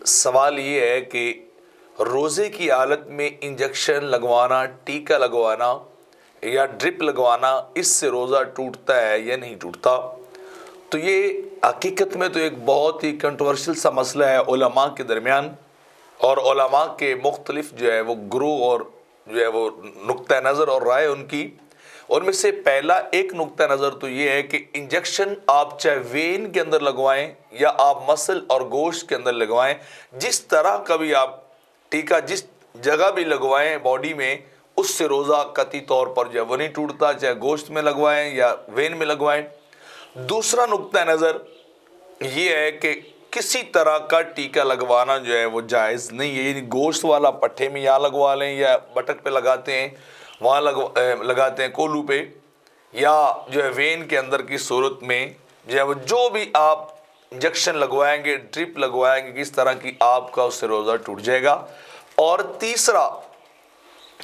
سوال یہ ہے کہ روزے کی حالت میں انجیکشن لگوانا، ٹیکا لگوانا یا ڈرپ لگوانا، اس سے روزہ ٹوٹتا ہے یا نہیں ٹوٹتا؟ تو یہ حقیقت میں تو ایک بہت ہی کنٹروورشل سا مسئلہ ہے علماء کے درمیان، اور علماء کے مختلف وہ گروہ اور وہ نقطہ نظر اور رائے ان کی. ان میں سے پہلا ایک نقطہ نظر تو یہ ہے کہ انجیکشن آپ چاہے وین کے اندر لگوائیں یا آپ مسل اور گوشت کے اندر لگوائیں، جس طرح کا بھی آپ ٹیکا جس جگہ بھی لگوائیں باڈی میں، اس سے روزہ قطعی طور پر وہ نہیں ٹوٹتا، چاہے گوشت میں لگوائیں یا وین میں لگوائیں. دوسرا نقطہ نظر یہ ہے کہ کسی طرح کا ٹیکا لگوانا وہ جائز نہیں ہے. یعنی گوشت والا پٹھے میں یہاں لگوا لیں یا بٹک پہ لگاتے ہیں، وہاں لگاتے ہیں کولو پہ، یا وین کے اندر کی صورت میں جو بھی آپ انجیکشن لگوائیں گے، ڈرپ لگوائیں گے، کس طرح کی آپ کا اس سے روزہ ٹوٹ جائے گا. اور تیسرا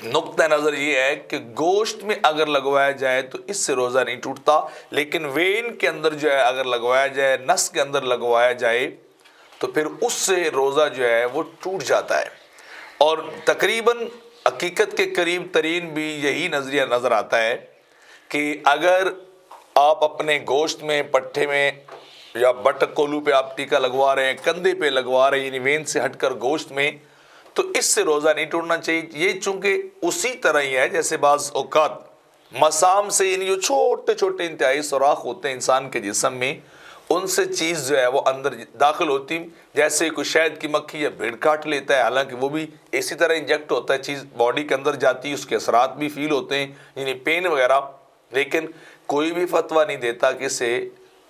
نقطہ نظر یہ ہے کہ گوشت میں اگر لگوایا جائے تو اس سے روزہ نہیں ٹوٹتا، لیکن وین کے اندر اگر لگوایا جائے، نس کے اندر لگوایا جائے، تو پھر اس سے روزہ وہ ٹوٹ جاتا ہے. اور تقریباً حقیقت کے قریب ترین بھی یہی نظریہ نظر آتا ہے کہ اگر آپ اپنے گوشت میں، پٹھے میں یا بٹک کولو پہ آپ ٹیکا لگوا رہے ہیں، کندھے پہ لگوا رہے ہیں، یعنی وین سے ہٹ کر گوشت میں، تو اس سے روزہ نہیں ٹوٹنا چاہیے. یہ چونکہ اسی طرح ہی ہے جیسے بعض اوقات مسام سے، یعنی جو چھوٹے چھوٹے انتہائی سوراخ ہوتے ہیں انسان کے جسم میں، ان سے چیز وہ اندر داخل ہوتی، جیسے کوئی شہد کی مکھی یا بھیڑ کاٹ لیتا ہے، حالانکہ وہ بھی اسی طرح انجیکٹ ہوتا ہے، چیز باڈی کے اندر جاتی ہے، اس کے اثرات بھی فیل ہوتے ہیں، یعنی پین وغیرہ. لیکن کوئی بھی فتویٰ نہیں دیتا کہ اس سے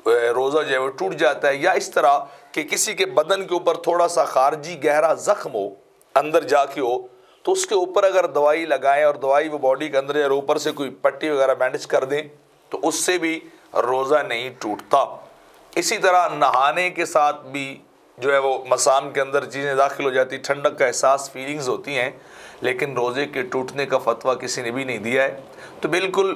روزہ وہ ٹوٹ جاتا ہے. یا اس طرح کہ کسی کے بدن کے اوپر تھوڑا سا خارجی گہرا زخم ہو، اندر جا کے ہو، تو اس کے اوپر اگر دوائی لگائیں اور دوائی وہ باڈی کے اندر یا اوپر سے کوئی پٹی وغیرہ بینڈیج کر دیں، تو اس سے بھی روزہ نہیں ٹوٹتا. اسی طرح نہانے کے ساتھ بھی وہ مسام کے اندر چیزیں داخل ہو جاتی، ٹھنڈک کا احساس، فیلنگز ہوتی ہیں، لیکن روزے کے ٹوٹنے کا فتویٰ کسی نے بھی نہیں دیا ہے. تو بالکل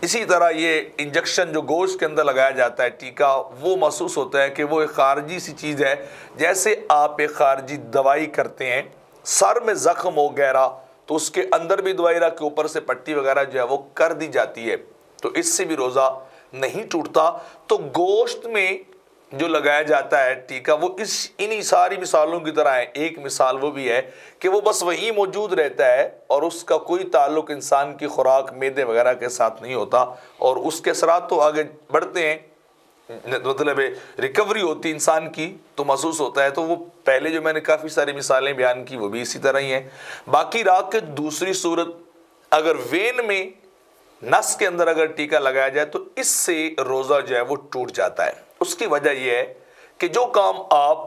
اسی طرح یہ انجیکشن جو گوشت کے اندر لگایا جاتا ہے ٹیکا، وہ محسوس ہوتا ہے کہ وہ ایک خارجی سی چیز ہے، جیسے آپ ایک خارجی دوائی کرتے ہیں. سر میں زخم ہو گہرا تو اس کے اندر بھی دوائی رکھ کے اوپر سے پٹی وغیرہ وہ کر دی جاتی ہے، تو اس سے بھی روزہ نہیں ٹوٹتا. تو گوشت میں جو لگایا جاتا ہے ٹیکا، وہ انہی ساری مثالوں کی طرح ہے. ایک مثال وہ بھی ہے کہ وہ بس وہی موجود رہتا ہے اور اس کا کوئی تعلق انسان کی خوراک، معدے وغیرہ کے ساتھ نہیں ہوتا، اور اس کے اثرات تو آگے بڑھتے ہیں، مطلب ریکوری ہوتی انسان کی تو محسوس ہوتا ہے. تو وہ پہلے جو میں نے کافی ساری مثالیں بیان کی وہ بھی اسی طرح ہی ہیں. باقی رات کے دوسری صورت، اگر وین میں نس کے اندر اگر ٹیکا لگایا جائے تو اس سے روزہ وہ ٹوٹ جاتا ہے. اس کی وجہ یہ ہے کہ جو کام آپ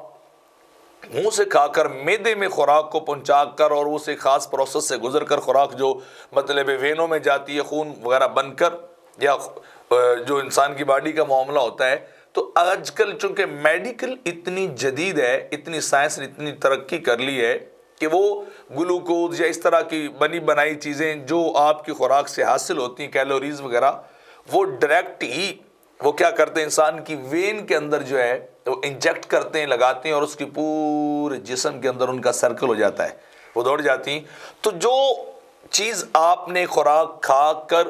منہ سے کھا کر معدے میں خوراک کو پہنچا کر اور اسے خاص پروسیس سے گزر کر خوراک جو مطلب وینوں میں جاتی ہے، خون وغیرہ بن کر، یا جو انسان کی باڈی کا معاملہ ہوتا ہے، تو آج کل چونکہ میڈیکل اتنی جدید ہے، اتنی سائنس نے اتنی ترقی کر لی ہے کہ وہ گلوکوز یا اس طرح کی بنی بنائی چیزیں جو آپ کی خوراک سے حاصل ہوتی ہیں، کیلوریز وغیرہ، وہ ڈائریکٹ ہی وہ کیا کرتے ہیں، انسان کی وین کے اندر وہ انجیکٹ کرتے ہیں، لگاتے ہیں، اور اس کی پورے جسم کے اندر ان کا سرکل ہو جاتا ہے، وہ دوڑ جاتی ہیں. تو جو چیز آپ نے خوراک کھا کر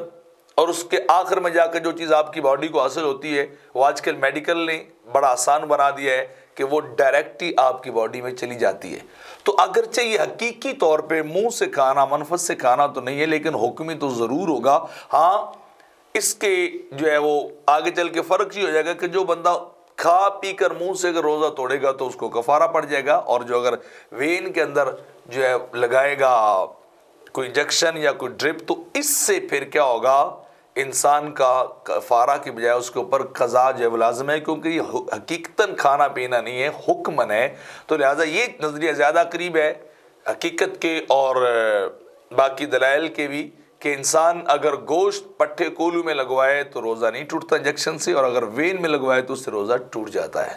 اور اس کے آخر میں جا کر جو چیز آپ کی باڈی کو حاصل ہوتی ہے، وہ آج کل میڈیکل نے بڑا آسان بنا دیا ہے کہ وہ ڈائریکٹ ہی آپ کی باڈی میں چلی جاتی ہے. تو اگرچہ یہ حقیقی طور پہ منہ سے کھانا، منفذ سے کھانا تو نہیں ہے، لیکن حکمی تو ضرور ہوگا. ہاں، اس کے وہ آگے چل کے فرق ہی ہو جائے گا کہ جو بندہ کھا پی کر منہ سے اگر روزہ توڑے گا تو اس کو کفارہ پڑ جائے گا، اور جو اگر وین کے اندر لگائے گا کوئی انجیکشن یا کوئی ڈرپ، تو اس سے پھر کیا ہوگا، انسان کا کفارہ کی بجائے اس کے اوپر قضا لازم ہے، کیونکہ یہ حقیقتاً کھانا پینا نہیں ہے، حکمن ہے. تو لہٰذا یہ نظریہ زیادہ قریب ہے حقیقت کے اور باقی دلائل کے بھی، کہ انسان اگر گوشت پٹھے کولو میں لگوائے تو روزہ نہیں ٹوٹتا انجیکشن سے، اور اگر وین میں لگوائے تو اس سے روزہ ٹوٹ جاتا ہے.